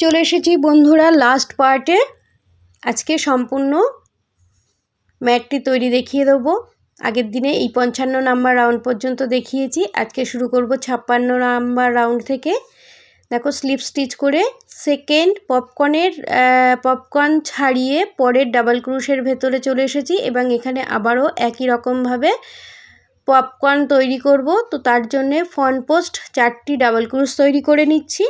চলে এসেছি বন্ধুরা লাস্ট পার্টে। আজকে সম্পূর্ণ ম্যাটটি তৈরি দেখিয়ে দেবো। আগের দিনে এই 55 নাম্বার রাউন্ড পর্যন্ত দেখিয়েছি, আজকে শুরু করব 56 নাম্বার রাউন্ড থেকে। দেখো স্লিপ স্টিচ করে সেকেন্ড পপকর্ন ছাড়িয়ে পরের ডাবল ক্রুশের ভেতরে চলে এসেছি এবং এখানে আবারও একই রকমভাবে পপকর্ন তৈরি করব। তো তার জন্যে ফ্রন্ট পোস্ট 4টি ডাবল ক্রুশ তৈরি করে নিচ্ছি,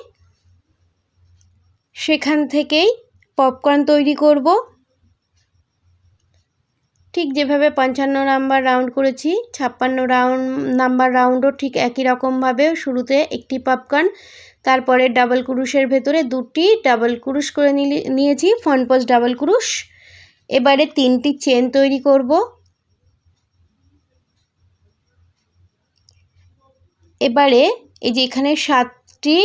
সেখান থেকেই পপকর্ন তৈরি করব। ঠিক যেভাবে 55 নাম্বার রাউন্ড করেছি 56 নাম্বার রাউন্ডও ঠিক একই রকমভাবে শুরুতে একটি পপকর্ন, তারপরে ডাবল ক্রুশের ভেতরে 2টি ডাবল ক্রুশ করে নিয়েছি ফ্রন্ট পোস্ট ডাবল ক্রুশ। এবারে 3টি চেন তৈরি করব। এবারে এই যে এখানে 7টি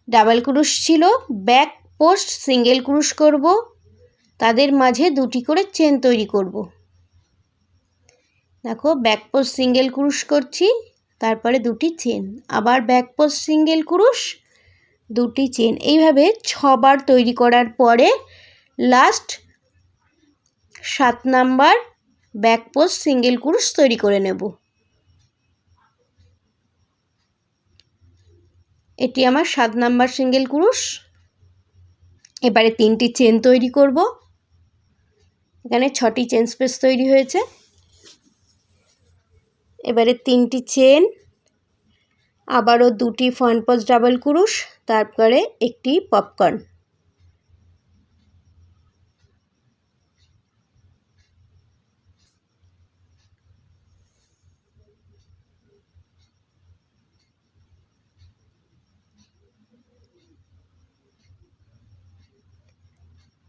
ডাবল ক্রুশ ছিল, ব্যাক পোস্ট সিঙ্গেল ক্রুশ করব, তাদের মাঝে 2টি করে চেন তৈরি করব। দেখো ব্যাক পোস্ট সিঙ্গেল ক্রুশ করছি, তারপরে 2টি চেন, আবার ব্যাক পোস্ট সিঙ্গেল ক্রুশ, 2টি চেন, এইভাবে 6 বার তৈরি করার পরে last 7 number back post single ক্রুশ তৈরি করে নেব। এটি আমার 7 নাম্বার সিঙ্গেল ক্রুশ। এবারে 3টি চেন তৈরি করব। এখানে 6টি চেন স্পেস তৈরি হয়েছে। এবারে 3টি চেন, আবারও 2টি ফ্রন্ট পোস্ট ডাবল ক্রুশ, তারপরে একটি পপকর্ন।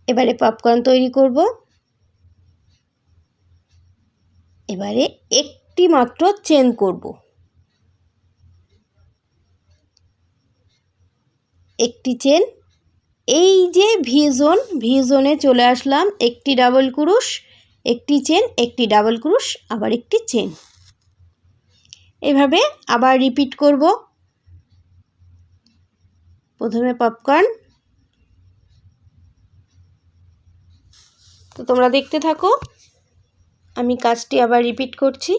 এবারে পপকর্ন তৈরি করব। এবারে একটি মাত্র চেন করব, একটি চেন। এই যে ভি জোনে চলে আসলাম, একটি ডাবল ক্রুশ, একটি চেন, একটি ডাবল ক্রুশ, আবার একটি চেন, এভাবে আবার রিপিট করব। প্রথমে পপকর্ন, তো তোমরা দেখতে থাকো, আমি কাজটি আবার রিপিট করছি।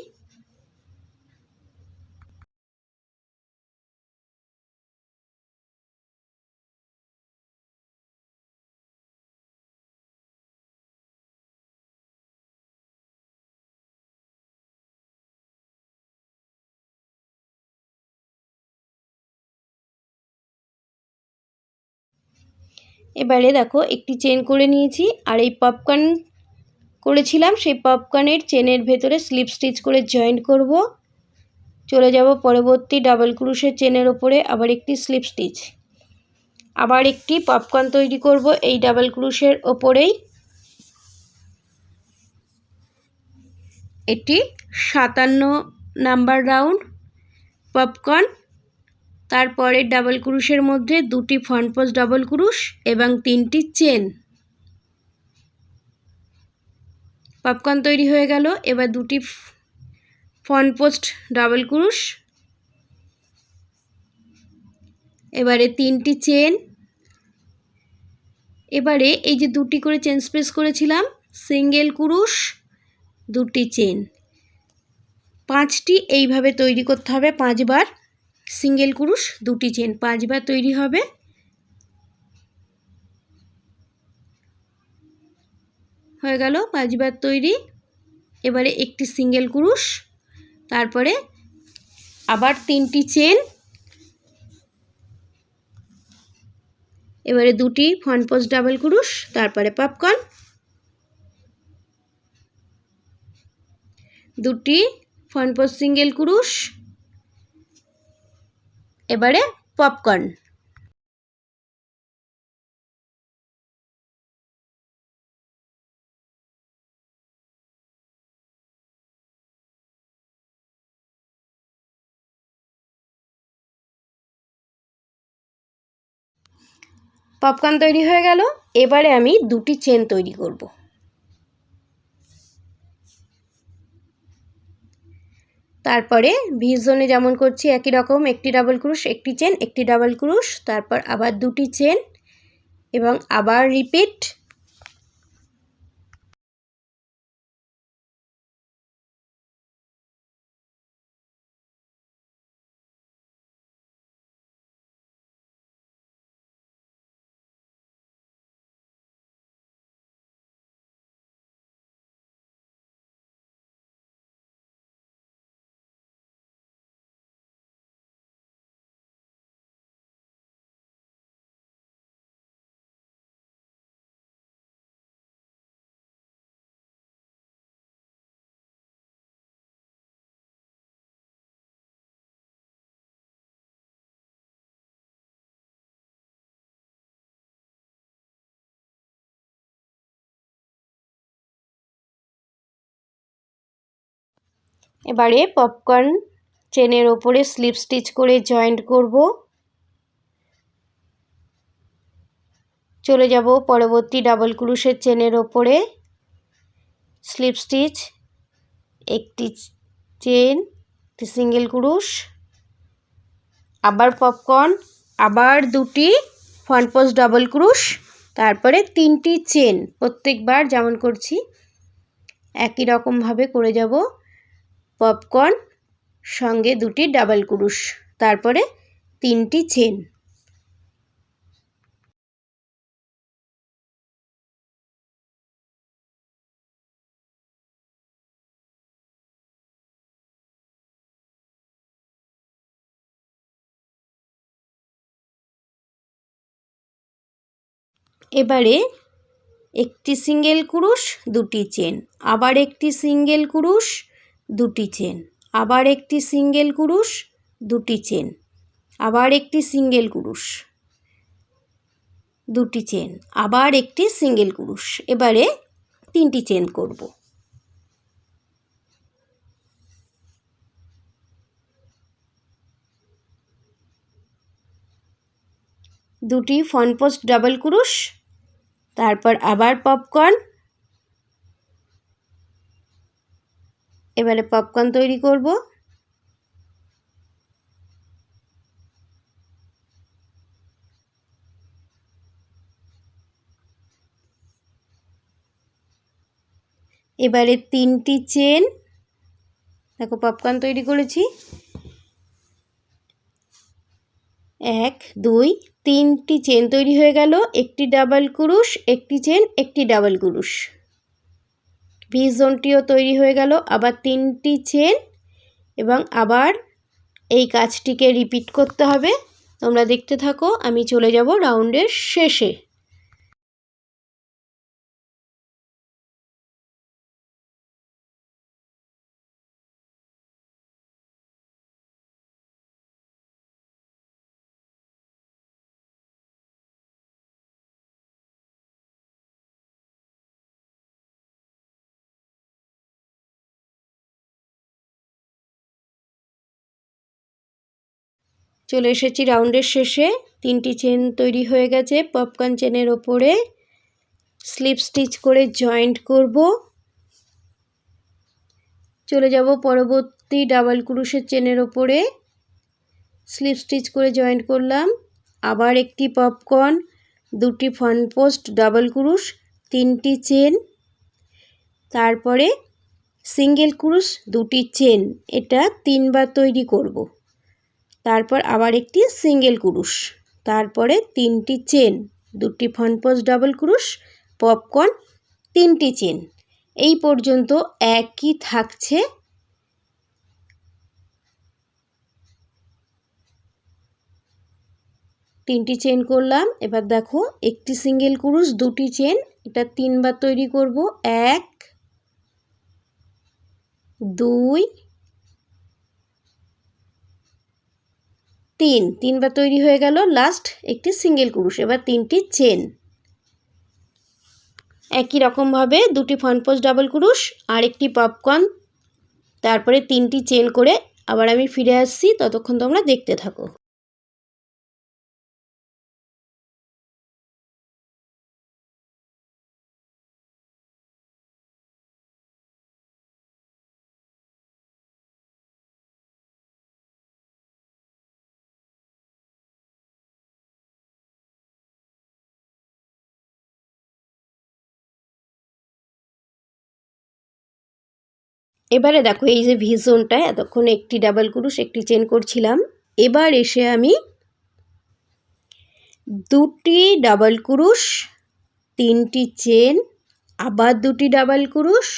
এবারে দেখো একটি চেন করে নিয়েছি, আর এই পপকর্ন করেছিলাম সেই পপকর্নের চেনের ভেতরে স্লিপ স্টিচ করে জয়েন্ট করব। চলে যাব পরবর্তী ডাবল ক্রুশের চেনের ওপরে, আবার একটি স্লিপ স্টিচ, আবার একটি পপকর্ন তৈরি করব এই ডাবল ক্রুশের ওপরেই। এটি 57 নাম্বার রাউন্ড পপকর্ন। তারপরে ডাবল ক্রুশের মধ্যে 2টি ফ্রন্ট পোস্ট ডাবল ক্রুশ এবং 3টি চেন। পপকর্ন তৈরি হয়ে গেল। এবার 2টি ফ্রন্ট পোস্ট ডাবল ক্রুশ, এবারে 3টি চেন। এবারে এই যে 2টি করে চেন স্পেস করেছিলাম, সিঙ্গেল ক্রুশ, 2টি চেন, 5টি এইভাবে তৈরি করতে হবে। 5 বার সিঙ্গেল ক্রুশ, 2টি চেন, 5 বার তৈরি হবে। হয়ে গেল 5 বার তৈরি। এবারে একটি সিঙ্গেল ক্রুশ, তারপরে আবার 3টি চেন, এবারে 2টি ফ্রন্ট পোস্ট ডাবল ক্রুশ, তারপরে পপকর্ন, 2টি ফ্রন্ট পোস্ট সিঙ্গেল ক্রুশ, এবারে পপকর্ন। পপকর্ন তৈরি হয়ে গেল। এবারে আমি 2টি চেন তৈরি করব। তারপরে ভি জোনে যেমন করছি একই রকম একটি ডাবল ক্রুশ, একটি চেন, একটি ডাবল ক্রুশ, তারপর আবার দুটি চেন এবং আবার রিপিট। এবারে পপকর্ন চেনের ওপরে স্লিপ স্টিচ করে জয়েন্ট করব। চলে যাব পরবর্তী ডাবল ক্রুশের চেনের ওপরে স্লিপ স্টিচ, একটি চেন, একটি সিঙ্গেল ক্রুশ, আবার পপকর্ন, আবার দুটি ফ্রন্ট পোস্ট ডাবল ক্রুশ, তারপরে তিনটি চেন। প্রত্যেকবার যেমন করছি একই রকমভাবে করে যাব। পপকর্ন সঙ্গে দুটি ডাবল ক্রুশ, তারপরে তিনটি চেন। এবারে একটি সিঙ্গেল ক্রুশ, দুটি চেন, আবার একটি সিঙ্গেল ক্রুশ, দুটি চেন, আবার একটি সিঙ্গেল ক্রুশ, দুটি চেন, আবার একটি সিঙ্গেল ক্রুশ, দুটি চেন, আবার একটি সিঙ্গেল ক্রুশ। এবারে তিনটি চেন করব। দুটি ফ্রন্ট পোস্ট ডাবল ক্রুশ, তারপর আবার পপকর্ন। এবারে পপকর্ন তৈরি করব। এবারে তিনটি চেন, দেখো পপকর্ন তৈরি করেছি, 1 2 3টি চেন তৈরি হয়ে গেল। একটি ডাবল ক্রুশ, একটি চেন, একটি ডাবল ক্রুশ, ভি জোনটিও তৈরি হয়ে গেল। আবার তিনটি চেন এবং আবার এই কাজটিকে রিপিট করতে হবে। তোমরা দেখতে থাকো, আমি চলে যাব রাউন্ডের শেষে। চলে এসেছি রাউন্ডের শেষে। তিনটি চেন তৈরি হয়ে গেছে। পপকর্ন চেনের ওপরে স্লিপ স্টিচ করে জয়েন্ট করব। চলে যাব পরবর্তী ডাবল ক্রুশের চেনের ওপরে স্লিপ স্টিচ করে জয়েন্ট করলাম। আবার একটি পপকর্ন, দুটি ফ্রন্ট পোস্ট ডাবল ক্রুশ, তিনটি চেন, তারপরে সিঙ্গেল ক্রুশ, দুটি চেন। এটা তিনবার তৈরি করব। তারপর আবার একটি সিঙ্গেল ক্রুশ, তারপরে তিনটি চেন, দুটি ফ্রন্ট পোস্ট ডাবল ক্রুশ, পপকর্ন, তিনটি চেন। এই পর্যন্ত একই থাকছে। তিনটি চেন করলাম। এবার দেখো একটি সিঙ্গেল ক্রুশ, দুটি চেন, এটা তিনবার তৈরি করব। 1 2 3, তিনবার তৈরি হয়ে গেল। লাস্ট একটি সিঙ্গেল ক্রুশ, এবার তিনটি চেন। একই রকমভাবে দুটি ফ্রন্ট পোস্ট ডাবল ক্রুশ আর একটি পপকর্ন, তারপরে তিনটি চেন করে আবার আমি ফিরে আসছি। ততক্ষণ তোমরা দেখতে থাকো। এবারে দেখো এই যে ভি জোনটা এতক্ষণ একটি ডাবল ক্রুশ একটি চেন করছিলাম, এবার এসে আমি দুটি ডাবল ক্রুশ, তিনটি চেন, আবার দুটি ডাবল ক্রুশ,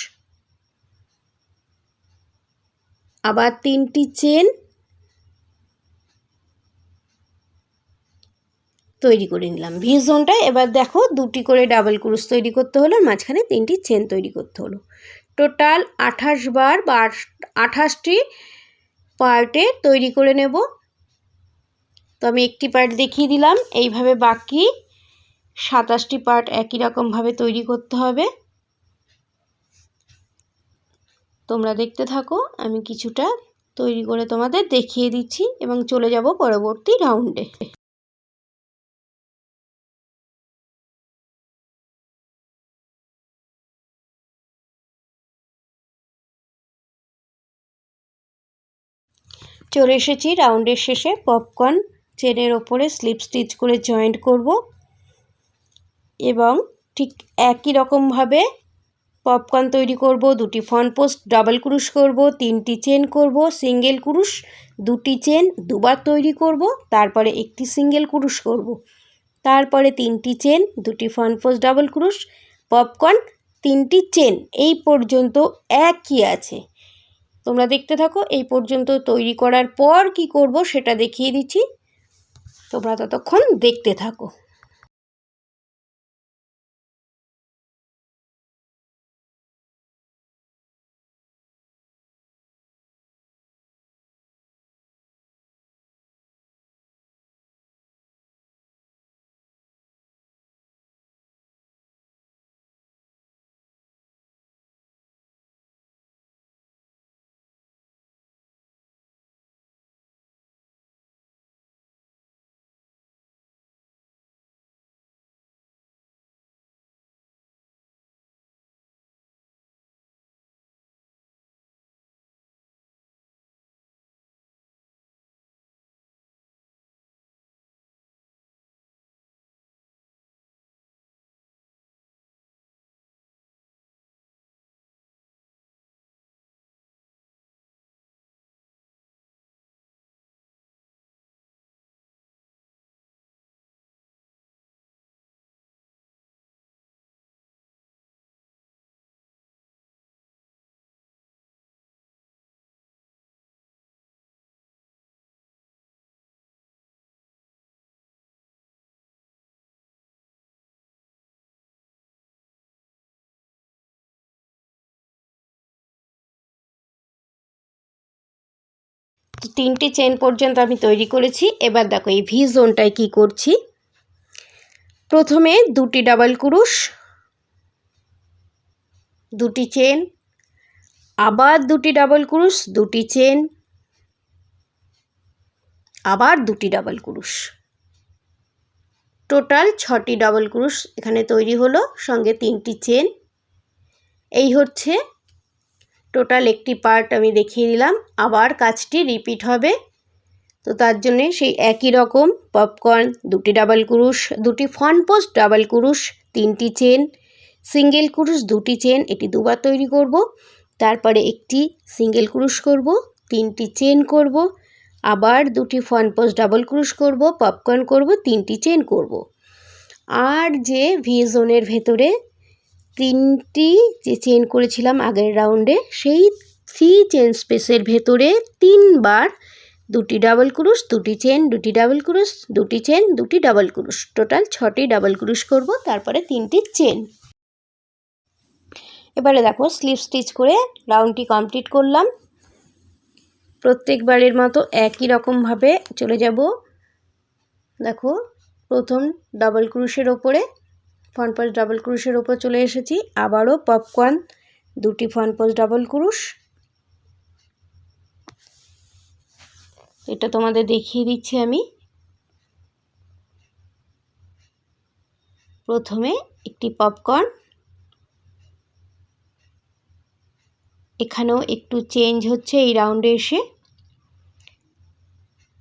আবার তিনটি চেন তৈরি করে নিলাম ভি জোনটা। এবার দেখো দুটি করে ডাবল ক্রুশ তৈরি করতে হলো, মাঝখানে তিনটি চেন তৈরি করতে হলো। টোটাল 28 বার বা 28টি পার্টে তৈরি করে নেব। তো আমি একটি পার্ট দেখিয়ে দিলাম, এইভাবে বাকি 27টি পার্ট একই রকমভাবে তৈরি করতে হবে। তোমরা দেখতে থাকো, আমি কিছুটা তৈরি করে তোমাদের দেখিয়ে দিচ্ছি এবং চলে যাব পরবর্তী রাউন্ডে। চলে এসেছি রাউন্ডের শেষে। পপকর্ন চেনের ওপরে স্লিপ স্টিচ করে জয়েন্ট করব এবং ঠিক একই রকমভাবে পপকর্ন তৈরি করব। দুটি ফ্রন্ট পোস্ট ডাবল ক্রুশ করব, তিনটি চেন করব, সিঙ্গেল ক্রুশ, দুটি চেন দুবার তৈরি করব, তারপরে একটি সিঙ্গেল ক্রুশ করব, তারপরে তিনটি চেন, দুটি ফ্রন্ট পোস্ট ডাবল ক্রুশ, পপকর্ন, তিনটি চেন। এই পর্যন্ত একই আছে। তোমরা দেখতে থাকো, এই পর্যন্ত তৈরি করার পর কি করব সেটা দেখিয়ে দিচ্ছি, তোমরা ততক্ষণ দেখতে থাকো। তিনটি চেন পর্যন্ত আমি তৈরি করেছি। এবার দেখো এই ভি জোনটায় কী করছি। প্রথমে দুটি ডাবল ক্রুশ, দুটি চেন, আবার দুটি ডাবল ক্রুশ, দুটি চেন, আবার দুটি ডাবল ক্রুশ, টোটাল 6টি ডাবল ক্রুশ এখানে তৈরি হলো, সঙ্গে তিনটি চেন। এই হচ্ছে টোটাল একটি পার্ট আমি দেখিয়ে দিলাম। আবার কাজটি রিপিট হবে, তো তার জন্যে সেই একই রকম পপকর্ন, দুটি ডাবল ক্রুশ, দুটি ফ্রন্ট পোস্ট ডাবল ক্রুশ, তিনটি চেন, সিঙ্গেল ক্রুশ, দুটি চেন, এটি দুবার তৈরি করব, তারপরে একটি সিঙ্গেল ক্রুশ করব, তিনটি চেন করব, আবার দুটি ফ্রন্ট পোস্ট ডাবল ক্রুশ করব, পপকর্ন করব, তিনটি চেন করব। আর যে ভি জোনের ভেতরে তিনটি যে চেন করেছিলাম আগের রাউন্ডে, সেই 3 চেন স্পেসের ভেতরে 3 বার দুটি ডাবল ক্রুশ, দুটি চেন, দুটি ডাবল ক্রুশ, দুটি চেন, দুটি ডাবল ক্রুশ, টোটাল 6টি ডাবল ক্রুশ করব, তারপরে 3টি চেন। এবারে দেখো স্লিপ স্টিচ করে রাউন্ডটি কমপ্লিট করলাম। প্রত্যেকবারের মতো একই রকমভাবে চলে যাব। দেখো প্রথম ডাবল ক্রুশের ওপরে ফ্রন্ট পোস্ট ডাবল ক্রুশের ওপর চলে এসেছি, আবারও পপকর্ন, দুটি ফ্রন্ট পোস্ট ডাবল ক্রুশ। এটা তোমাদের দেখিয়ে দিচ্ছি আমি। প্রথমে একটি পপকর্ন, এখানেও একটু চেঞ্জ হচ্ছে এই রাউন্ডে এসে।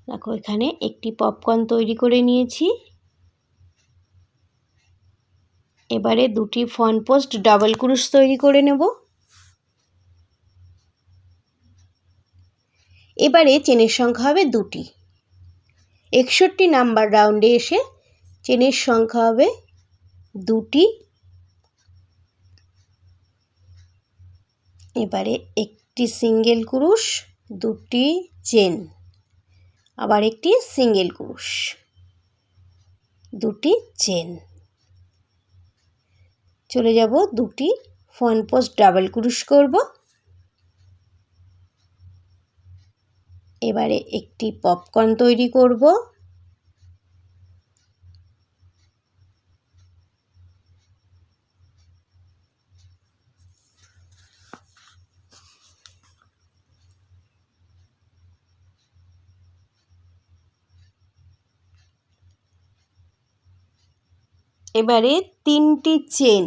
দেখো এখানে একটি পপকর্ন তৈরি করে নিয়েছি। এবারে দুটি ফ্রন্ট পোস্ট ডাবল ক্রুশ তৈরি করে নেব। এবারে চেনের সংখ্যা হবে দুটি। 61 নাম্বার রাউন্ডে এসে চেনের সংখ্যা হবে দুটি। এবারে একটি সিঙ্গেল ক্রুশ, দুটি চেন, আবার একটি সিঙ্গেল ক্রুশ, দুটি চেন। চলে যাব দুটি ফ্রন্ট পোস্ট ডাবল ক্রুশ করব। এবারে একটি পপকর্ন তৈরি করব। এবারে তিনটি চেন।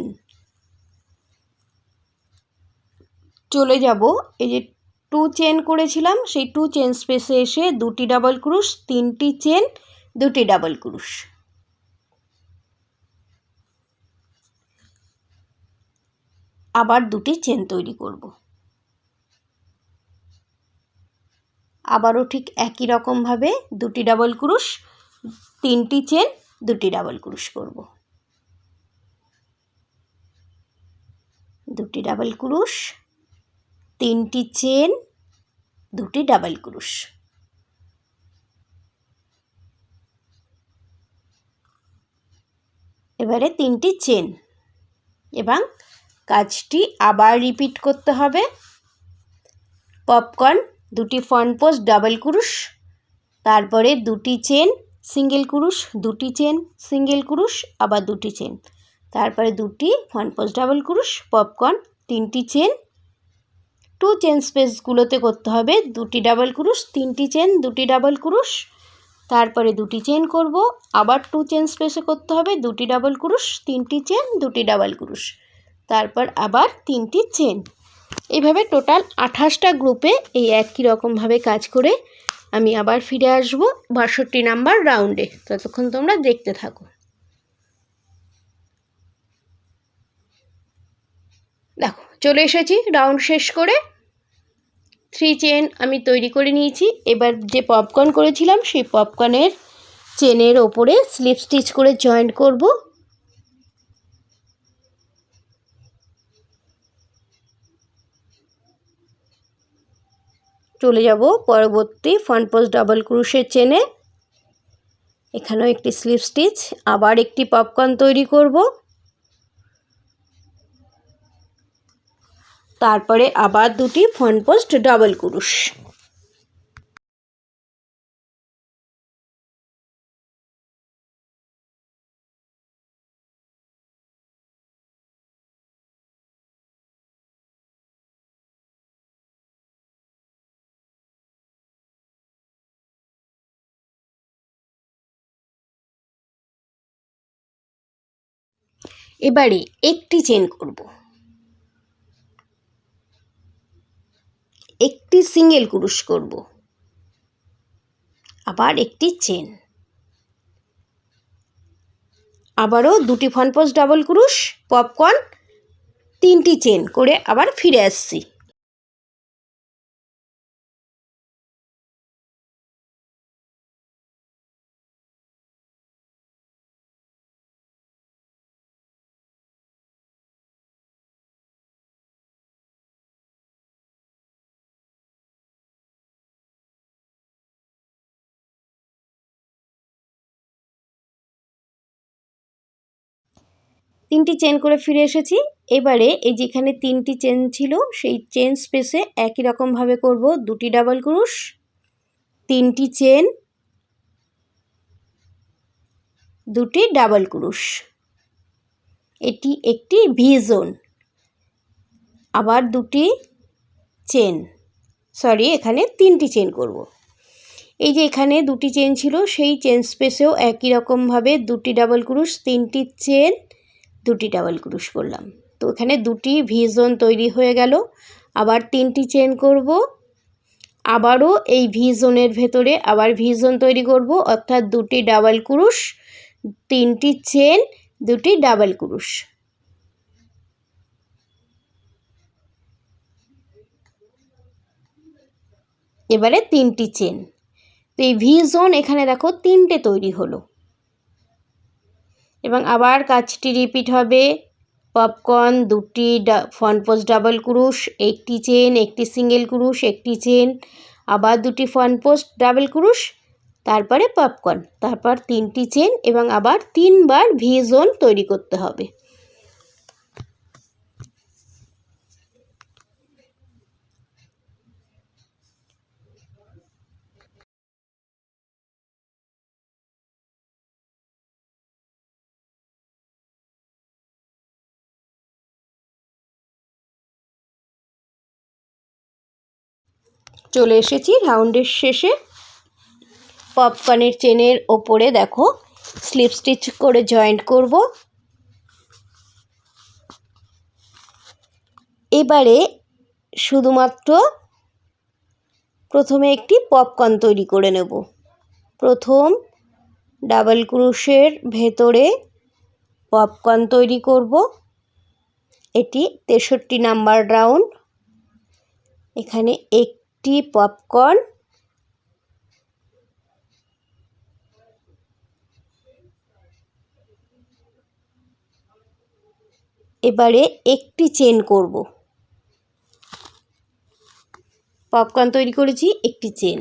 চলে যাব এই যে 2 চেন করেছিলাম সেই 2 চেন স্পেসে এসে দুটি ডাবল ক্রুশ, তিনটি চেন, দুটি ডাবল ক্রুশ। আবার দুটি চেন তৈরি করব। আবারও ঠিক একই রকমভাবে দুটি ডাবল ক্রুশ, তিনটি চেন, দুটি ডাবল ক্রুশ করব। দুটি ডাবল ক্রুশ, তিনটি চেন, দুটি ডাবল ক্রুশ। এবারে তিনটি চেন এবং কাজটি আবার রিপিট করতে হবে। পপকর্ন, দুটি ফ্রন্ট পোস্ট ডাবল ক্রুশ, তারপরে দুটি চেন সিঙ্গেল ক্রুশ, দুটি চেন সিঙ্গেল ক্রুশ, আবার দুটি চেন, তারপরে দুটি ফ্রন্ট পোস্ট ডাবল ক্রুশ, পপকর্ন, তিনটি চেন। 2 চেন স্পেসগুলোতে করতে হবে দুটি ডাবল ক্রুশ, তিনটি চেন, দুটি ডাবল ক্রুশ, তারপরে দুটি চেন করব। আবার 2 চেন স্পেসে করতে হবে দুটি ডাবল ক্রুশ, তিনটি চেন, দুটি ডাবল ক্রুশ, তারপর আবার তিনটি চেন। এইভাবে টোটাল 28টা গ্রুপে এই একই রকমভাবে কাজ করে আমি আবার ফিরে আসব 62 নাম্বার রাউন্ডে। ততক্ষণ তোমরা দেখতে থাকো। দেখো চলে এসেছি রাউন্ড শেষ করে। 3 চেন আমি তৈরি করে নিয়েছি। এবার যে পপকর্ন করেছিলাম সেই পপকর্নের চেনের ওপরে স্লিপ স্টিচ করে জয়েন্ট করব। চলে যাব পরবর্তী ফ্রন্ট পোস্ট ডাবল ক্রুশের চেনে। এখানেও একটি স্লিপ স্টিচ, আবার একটি পপকর্ন তৈরি করব, তারপরে আবার দুটি ফ্রন্ট পোস্ট ডাবল ক্রুশ। এবারে একটি চেন করব, একটি সিঙ্গেল ক্রুশ করব, আবার একটি চেন, আবারও দুটি ফ্রন্ট পোস্ট ডাবল ক্রুশ, পপকর্ন, তিনটি চেন করে আবার ফিরে আসছি। তিনটি চেন করে ফিরে এসেছি। এবারে এই যেখানে তিনটি চেন ছিল সেই চেন স্পেসে একই রকমভাবে করব দুটি ডাবল ক্রুশ, তিনটি চেন, দুটি ডাবল ক্রুশ। এটি একটি ভি জোন। আবার দুটি চেন, সরি এখানে তিনটি চেন করব। এই যে এখানে দুটি চেন ছিল সেই চেন স্পেসেও একই রকমভাবে দুটি ডাবল ক্রুশ, তিনটি চেন, দুটি ডাবল ক্রুশ করলাম। তো এখানে দুটি ভি জোন তৈরি হয়ে গেল। আবার তিনটি চেন করব, আবারও এই ভি জোনের ভেতরে আবার ভি জোন তৈরি করব, অর্থাৎ দুটি ডাবল ক্রুশ, তিনটি চেন, দুটি ডাবল ক্রুশ। এবারে 3টি চেন। তো এই ভি জোন এখানে দেখো 3টে তৈরি হলো। এবং আবার কাজটি রিপিট হবে। পপকর্ন, 2টি ফ্রন্ট পোস্ট ডাবল ক্রুশ, একটি চেন, একটি সিঙ্গেল ক্রুশ, একটি চেন, আবার 2টি ফ্রন্ট পোস্ট ডাবল ক্রুশ, তারপরে পপকর্ন, তারপর 3টি চেন এবং আবার 3বার ভি জোন তৈরি করতে হবে। চলে এসেছি রাউন্ডের শেষে। পপকর্নের চেনের ওপরে দেখো স্লিপ স্টিচ করে জয়েন্ট করব। এবারে শুধুমাত্র প্রথমে একটি পপকর্ন তৈরি করে নেব। প্রথম ডাবল ক্রুশের ভেতরে পপকর্ন তৈরি করব। এটি 63 নাম্বার রাউন্ড। এখানে একটি পপকর্ন, এবারে একটি চেন করব। পপকর্ন তৈরি করেছি, একটি চেন।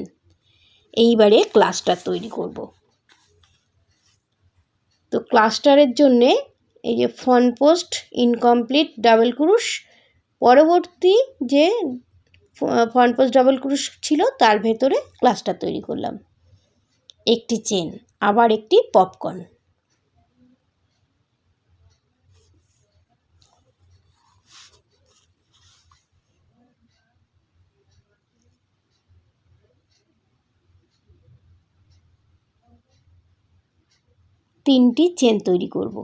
এইবারে ক্লাস্টার তৈরি করব। তো ক্লাস্টারের জন্যে এই যে ফ্রন্ট পোস্ট ইনকমপ্লিট ডাবল ক্রুশ, পরবর্তী যে ফ্রন্ট পোস্ট ডাবল ক্রুশ ছিল তার ভেতরে ক্লাস্টার তৈরি করলাম, একটি চেন, আবার একটি পপকর্ন। তিনটি চেন তৈরি করব।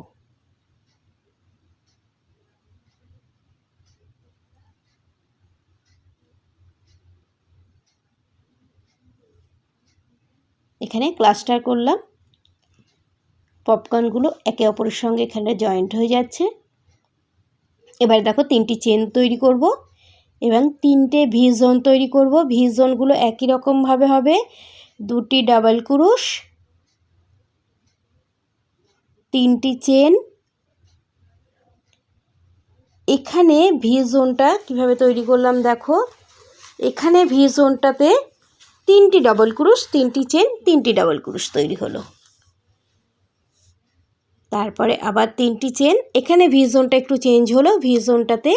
এখানে ক্লাস্টার করলাম, পপকর্নগুলো একে অপরের সঙ্গে এখানে জয়েন্ট হয়ে যাচ্ছে। এবার দেখো 3টি চেন তৈরি করব এবং 3টে ভি জোন তৈরি করব। ভি জোনগুলো একই রকমভাবে হবে, 2টি ডাবল ক্রুশ, 3টি চেন। এখানে ভি জোনটা কীভাবে তৈরি করলাম দেখো, এখানে ভি জোনটাতে 3টি ডাবল ক্রুশ, 3টি চেন, 3টি ডাবল ক্রুশ তৈরি হলো। তারপরে আবার 3টি চেন, এখানে ভি জোনটা একটু চেঞ্জ হলো, ভি জোনটাতে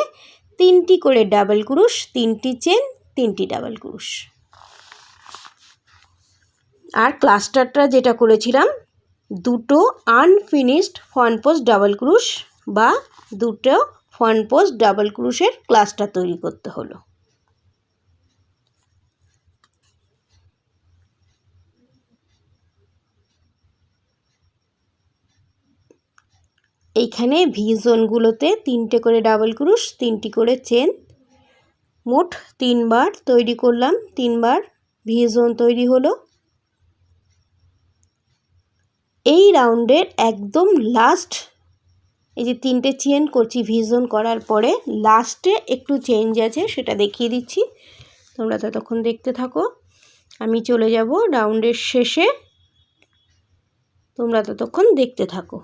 3টি করে ডাবল ক্রুশ, 3টি চেন, 3টি ডাবল ক্রুশ। আর ক্লাস্টারটা যেটা করেছিলাম, 2টো আনফিনিশড ফ্রন্ট পোস্ট ডাবল ক্রুশ বা 2টো ফ্রন্ট পোস্ট ডাবল ক্রুশের ক্লাস্টার তৈরি করতে হলো। এইখানে ভি জোনগুলোতে 3টে করে ডাবল ক্রুশ, 3টি করে চেন, মোট 3বার তৈরি করলাম, 3বার ভি জোন তৈরি হলো। এই রাউন্ডের একদম লাস্ট, এই যে 3টে চেন করছি ভি জোন করার পরে, লাস্টে একটু চেঞ্জ আছে, সেটা দেখিয়ে দিচ্ছি, তোমরা ততক্ষণ দেখতে থাকো। আমি চলে যাব রাউন্ডের শেষে, তোমরা ততক্ষণ দেখতে থাকো।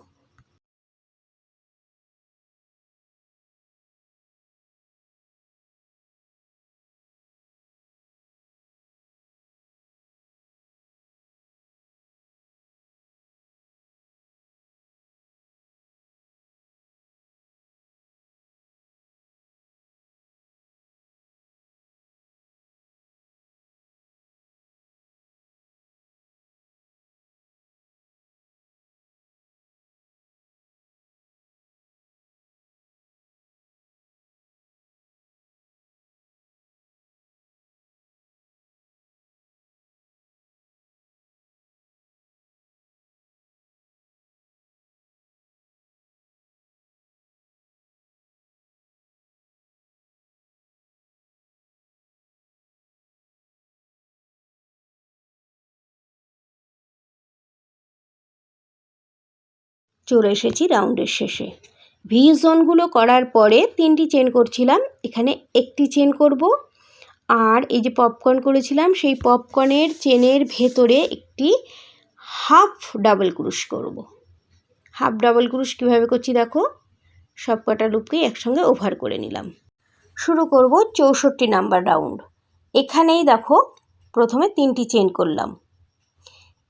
চলে এসেছি রাউন্ডের শেষে। ভি জোনগুলো করার পরে 3টি চেন করছিলাম, এখানে একটি চেন করব, আর এই যে পপকর্ন করেছিলাম সেই পপকর্নের চেনের ভেতরে একটি হাফ ডাবল ক্রুশ করব। হাফ ডাবল ক্রুশ কীভাবে করছি দেখো, সব কটা লুপকেই একসঙ্গে ওভার করে নিলাম। শুরু করব 64 নাম্বার রাউন্ড। এখানেই দেখো প্রথমে 3টি চেন করলাম।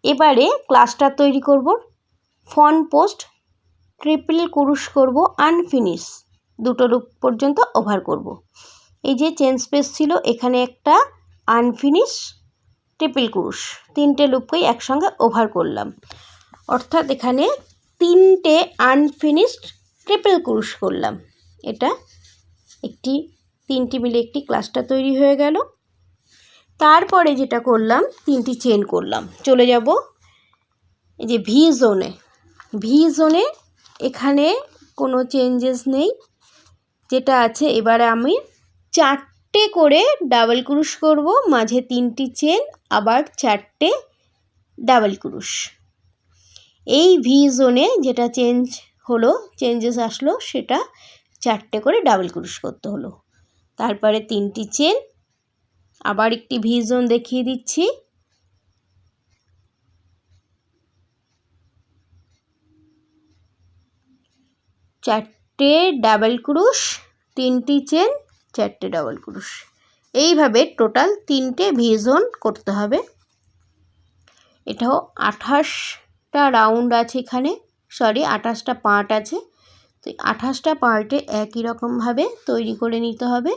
এবারে ক্লাস্টার তৈরি করব। ফ্রন্ট পোস্ট ট্রিপল ক্রুশ করব, আনফিনিশ দুটো লুপ পর্যন্ত ওভার করব। এই যে চেন স্পেস ছিল এখানে একটা আনফিনিশ ট্রিপল ক্রুশ, 3টে লুপকেই একসঙ্গে ওভার করলাম, অর্থাৎ এখানে 3টে আনফিনিশড ট্রিপল ক্রুশ করলাম। এটা একটি 3টি মিলে একটি ক্লাস্টার তৈরি হয়ে গেল। তারপরে যেটা করলাম 3টি চেন করলাম। চলে যাব এই যে ভি জোনে। ভি জোনে এখানে কোনো চেঞ্জেস নেই, যেটা আছে এবারে আমি 4টে করে ডাবল ক্রুশ করব, মাঝে 3টি চেন, আবার 4টে ডাবল ক্রুশ। এই ভি জোনে যেটা চেঞ্জেস আসলো সেটা 4টে করে ডাবল ক্রুশ করতে হলো। তারপরে 3টি চেন, আবার একটি ভি জোন দেখিয়ে দিচ্ছি, চারটে ডাবল ক্রুশ, 3টি চেন, 4টে ডাবল ক্রুশ। এইভাবে টোটাল 3টে ভি জোন করতে হবে। এটাও 28টা রাউন্ড আছে এখানে, 28টা পার্ট আছে। তো 28টা পার্টে একই রকমভাবে তৈরি করে নিতে হবে।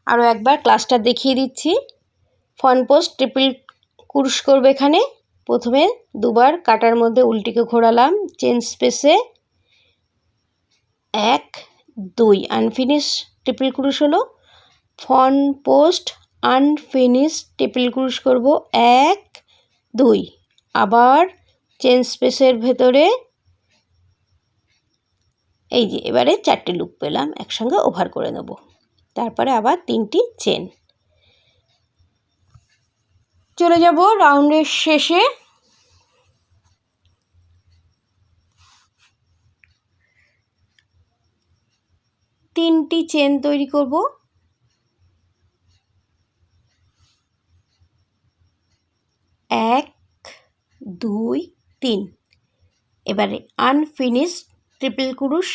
আরও একবার ক্লাসটা দেখিয়ে দিচ্ছি। ফ্রন্ট পোস্ট ট্রিপল ক্রুশ করবে এখানে। প্রথমে দুবার কাটার মধ্যে উল্টিকে ঘোরালাম, চেন স্পেসে 1 2 আনফিনিশ ট্রিপল ক্রুশ হলো। ফ্রন্ট পোস্ট আনফিনিশ ট্রিপল ক্রুশ করব 1 2, আবার চেন স্পেসের ভেতরে এই যে এবারে 4টে লুপ পেলাম, একসঙ্গে ওভার করে নেব। তারপরে আবার 3টি চেন। চলে যাব রাউন্ডের শেষে। তিনটি চেন তৈরি করব। 1 2 3। এবারে আনফিনিশ ট্রিপল ক্রুশ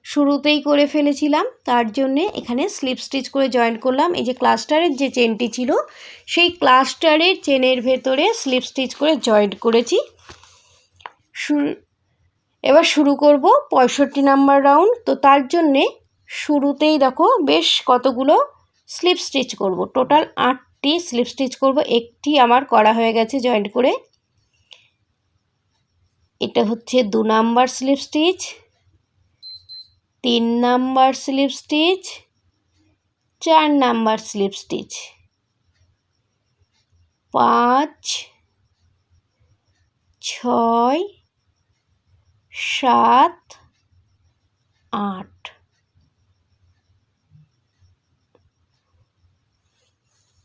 শুরুতেই করে ফেলেছিলাম, তার জন্যে এখানে স্লিপ স্টিচ করে জয়েন করলাম। এই যে ক্লাস্টারের যে চেনটি ছিল সেই ক্লাস্টারের চেনের ভেতরে স্লিপ স্টিচ করে জয়েন করেছি। এবার শুরু করব 65 নাম্বার রাউন্ড। তো তার জন্যে শুরুতেই দেখো বেশ কতগুলো স্লিপ স্টিচ করব, টোটাল 8টি স্লিপ স্টিচ করব। একটি আমার করা হয়ে গেছে জয়েন্ট করে। এটা হচ্ছে 2 number slip stitch, 3 number slip stitch, 4 number slip stitch, 5 6 7 8।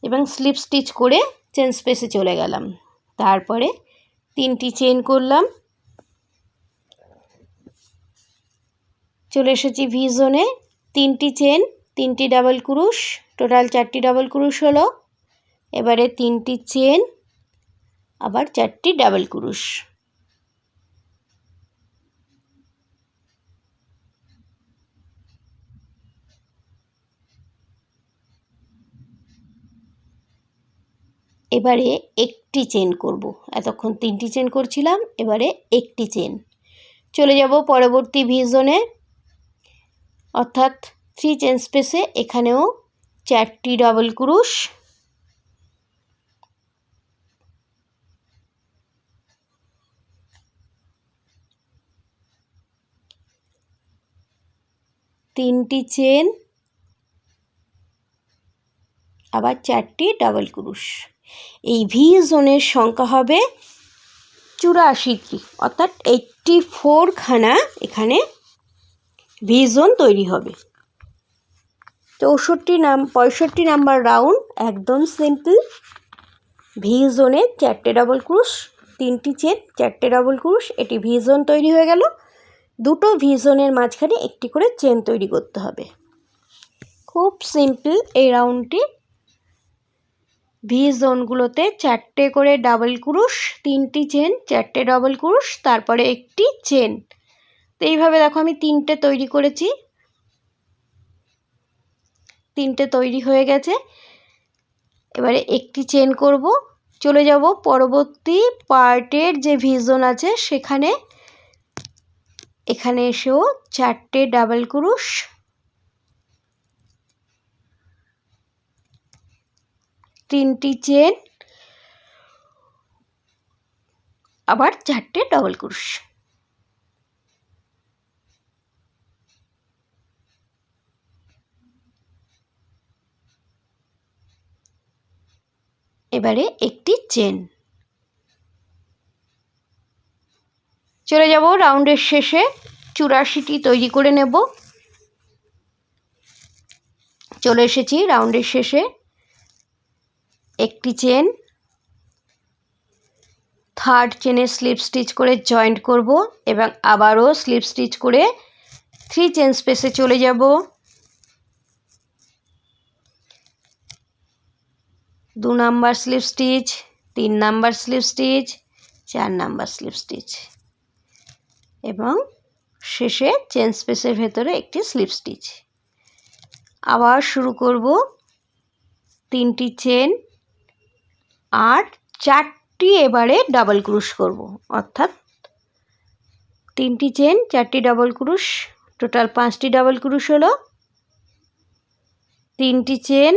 এবং স্লিপ স্টিচ করে চেন স্পেসে চলে গেলাম। তারপরে 3টি চেন করলাম, চলে এসেছি ভি জোনে। 3টি চেন, 3টি ডাবল ক্রুশ, টোটাল 4টি ডাবল ক্রুশ হলো। এবারে 3টি চেন, আবার 4টি ডাবল ক্রুশ। এবারে একটি চেন করব। এতক্ষণ 3টি চেন করছিলাম, এবারে একটি চেন। চলে যাব পরবর্তী ভি জোনে, অর্থাৎ 3 চেন স্পেসে। এখানেও 4টি ডাবল ক্রোশ, তিনটি চেন, আবার 4টি ডাবল ক্রোশ। এই ভি জোনের সংখ্যা হবে 84টি, অর্থাৎ 84খানা এখানে ভি জোন তৈরি হবে। 65 নাম্বার রাউন্ড একদম সিম্পল। ভি জোনে 4টে ডাবল ক্রোশ, 3টি চেন, 4টে ডাবল ক্রোশ, এটি ভি জোন তৈরি হয়ে গেল। দুটো ভি জোনের মাঝখানে একটি করে চেন তৈরি করতে হবে। খুব সিম্পল এই রাউন্ডটি। ভি জোনগুলোতে 4টে করে ডাবল ক্রোশ, 3টি চেন, 4টে ডাবল ক্রোশ, তারপরে একটি চেন। তো এইভাবে দেখো আমি 3টে তৈরি করেছি, 3টে তৈরি হয়ে গেছে। এবারে একটি চেন করব, চলে যাব পরবর্তী পার্টের যে ভি জোন আছে সেখানে। এখানে এসেও 4টে ডাবল ক্রোশ, 3টি চেন, আবার 4টে ডাবল ক্রোশ। এবারে একটি চেন। চলে যাব রাউন্ডের শেষে, 84টি তৈরি করে নেব। চলে এসেছি রাউন্ডের শেষে। একটি চেন, থার্ড চেনে স্লিপ স্টিচ করে জয়েন্ট করব এবং আবারও স্লিপ স্টিচ করে 3 চেন স্পেসে চলে যাব। 2 number slip stitch, 3 number slip stitch, 4 number slip stitch এবং শেষে চেন স্পেসের ভেতরে একটি স্লিপ স্টিচ। আবার শুরু করব, 3টি চেন আর 4টি এবারে ডাবল ক্রোশ করব, অর্থাৎ 3টি চেন, 4টি ডাবল ক্রোশ, টোটাল 5টি ডাবল ক্রোশ হলো। 3টি চেন,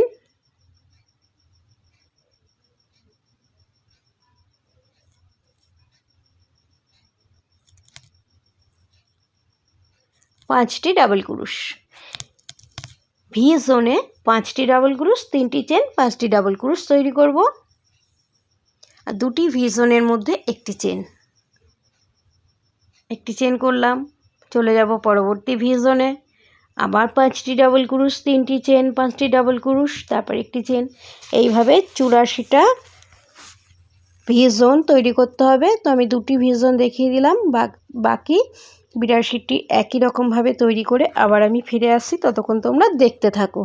5টি ডাবল ক্রোশ। ভি জোনে 5টি ডাবল ক্রোশ, 3টি চেন, 5টি ডাবল ক্রোশ তৈরি করব। আর 2টি ভি জোনের মধ্যে একটি চেন, একটি চেন করলাম। চলে যাব পরবর্তী ভি জোনে, আবার 5টি ডাবল ক্রোশ, 3টি চেন, 5টি ডাবল ক্রোশ, তারপর একটি চেন। এইভাবে 84টা ভি জোন তৈরি করতে হবে। তো আমি 2টি ভি জোন দেখিয়ে দিলাম, বাকি 82টি একই রকমভাবে তৈরি করে আবার আমি ফিরে আসছি। ততক্ষণ তোমরা দেখতে থাকো।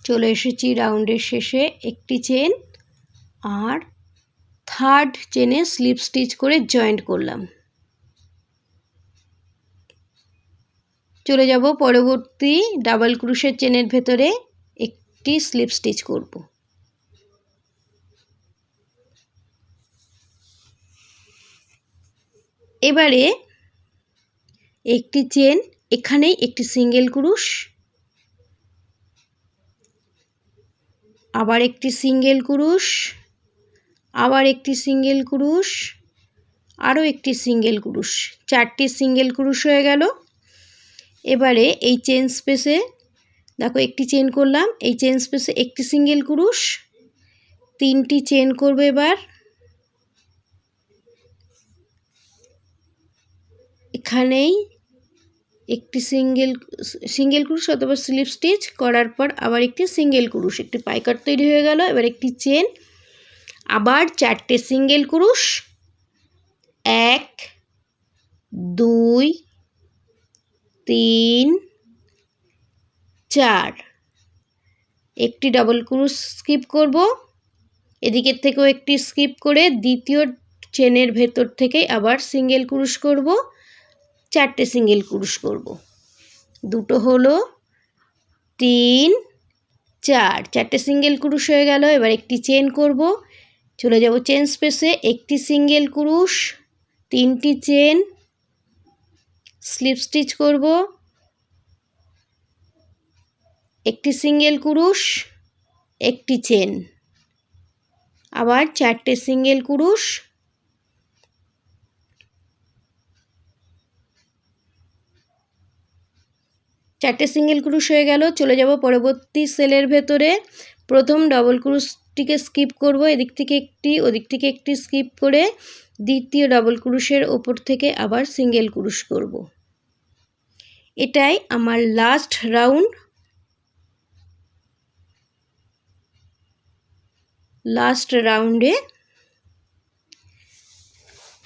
চলে এসেছি রাউন্ডের শেষে। একটি চেন আর থার্ড চেনে স্লিপ স্টিচ করে জয়েন্ট করলাম। চলে যাব পরবর্তী ডাবল ক্রোশের চেনের ভেতরে একটি স্লিপ স্টিচ করব। এবারে একটি চেন, এখানেই একটি সিঙ্গেল ক্রুশ, আবার একটি সিঙ্গেল ক্রুশ, আবার একটি সিঙ্গেল ক্রুশ, আরও একটি সিঙ্গেল ক্রুশ, 4টি সিঙ্গেল ক্রুশ হয়ে গেল। এবারে এই চেন স্পেসে দেখো একটি চেন করলাম, এই চেন স্পেসে একটি সিঙ্গেল ক্রুশ, 3টি চেন করবে। এবার এখানেই একটি সিঙ্গেল ক্রুশ অথবা স্লিপ স্টিচ করার পর আবার একটি সিঙ্গেল ক্রুশ, একটি পাইকাট তৈরি হয়ে গেল। এবার একটি চেন, আবার 4টে সিঙ্গেল ক্রুশ, 1 2 3 4, একটি ডাবল ক্রুশ স্কিপ করব, এদিকের থেকেও একটি স্কিপ করে দ্বিতীয় চেনের ভেতর থেকে আবার সিঙ্গেল ক্রুশ করব, 4টে সিঙ্গেল ক্রুশ করব, দুটো হলো 3 4, 4টে সিঙ্গেল ক্রুশ হয়ে গেল। এবার একটি চেন করব, চলে যাব চেন স্পেসে, একটি সিঙ্গেল ক্রুশ, 3টি চেন, স্লিপ স্টিচ করব, একটি সিঙ্গেল ক্রুশ, একটি চেন, আবার 4টে সিঙ্গেল ক্রুশ, 4টে সিঙ্গেল ক্রুশ হয়ে গেল। চলে যাব পরবর্তী সেলের ভেতরে, প্রথম ডাবল ক্রুশটিকে স্কিপ করব, এদিক থেকে একটি ওদিক থেকে একটি স্কিপ করে দ্বিতীয় ডাবল ক্রুশের ওপর থেকে আবার সিঙ্গেল ক্রুশ করব। এটাই আমার লাস্ট রাউন্ড। লাস্ট রাউন্ডে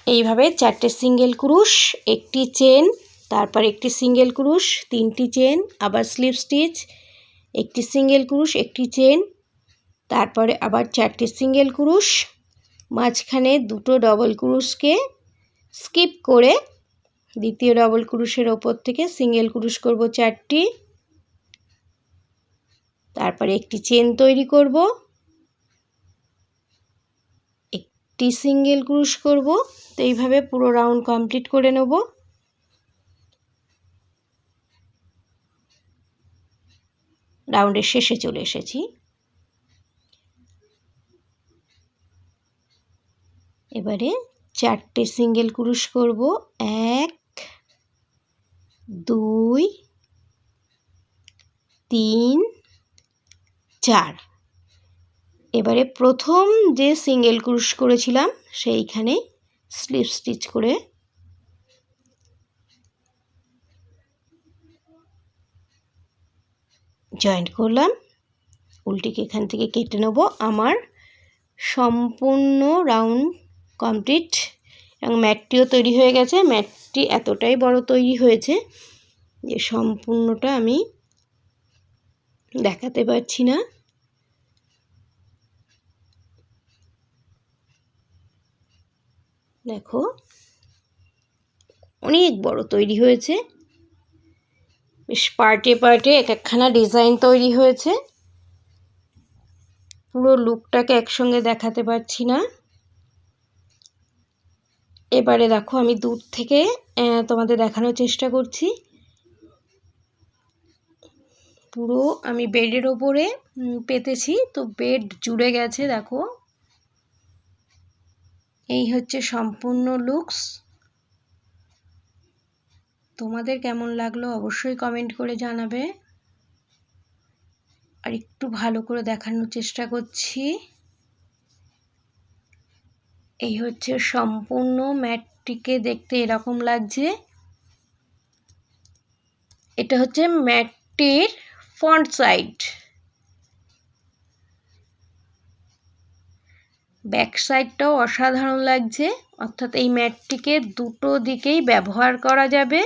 এইভাবে 4টে সিঙ্গেল ক্রুশ, একটি চেন, তারপর একটি সিঙ্গেল ক্রুশ, 3টি চেন, আবার স্লিপ স্টিচ, একটি সিঙ্গেল ক্রুশ, একটি চেন, তারপরে আবার 4টে সিঙ্গেল ক্রুশ, মাঝখানে দুটো ডবল ক্রুশকে স্কিপ করে দ্বিতীয় ডবল ক্রুশের ওপর থেকে সিঙ্গেল ক্রুশ করব 4টি, তারপরে একটি চেন তৈরি করব, একটি সিঙ্গেল ক্রুশ করব। তো এইভাবে পুরো রাউন্ড কমপ্লিট করে নেব। রাউন্ডের শেষে চলে এসেছি। এবারে 4টে সিঙ্গেল ক্রুশ করব, 1 2 3 4। এবারে প্রথম যে সিঙ্গেল ক্রুশ করেছিলাম সেইখানে স্লিপ স্টিচ করে জয়েন্ট করলাম, উল্টিকে এখান থেকে কেটে নেব। আমার সম্পূর্ণ রাউন্ড কমপ্লিট এবং ম্যাটটিও তৈরি হয়ে গেছে। ম্যাটটি এতটাই বড় তৈরি হয়েছে যে সম্পূর্ণটা আমি দেখাতে পারছি না। দেখো অনেক বড় তৈরি হয়েছে, বেশ পার্টে পার্টে এক একখানা ডিজাইন তৈরি হয়েছে। পুরো লুকটাকে একসঙ্গে দেখাতে পারছি না। এবারে দেখো আমি দূর থেকে তোমাদের দেখানোর চেষ্টা করছি। পুরো আমি বেডের ওপরে পেতেছি, তো বেড জুড়ে গেছে। দেখো এই হচ্ছে সম্পূর্ণ লুকস। তোমাদের কেমন লাগলো অবশ্যই কমেন্ট করে জানাবে। আর একটু ভালো করে দেখানোর চেষ্টা করছি। এই হচ্ছে সম্পূর্ণ ম্যাটটিকে দেখতে এরকম লাগছে। এটা হচ্ছে ম্যাটটির ফ্রন্ট সাইড। ব্যাক সাইডটাও অসাধারণ লাগছে, অর্থাৎ এই ম্যাটটিকে দুটো দিকেই ব্যবহার করা যাবে।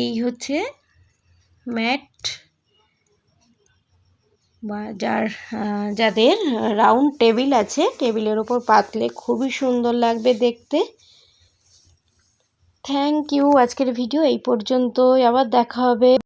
এই হচ্ছে ম্যাট, বা যাদের রাউন্ড টেবিল আছে, টেবিলের ওপর পাতলে খুবই সুন্দর লাগবে দেখতে। Thank you. আজকের ভিডিও এই পর্যন্তই, আবার দেখা হবে।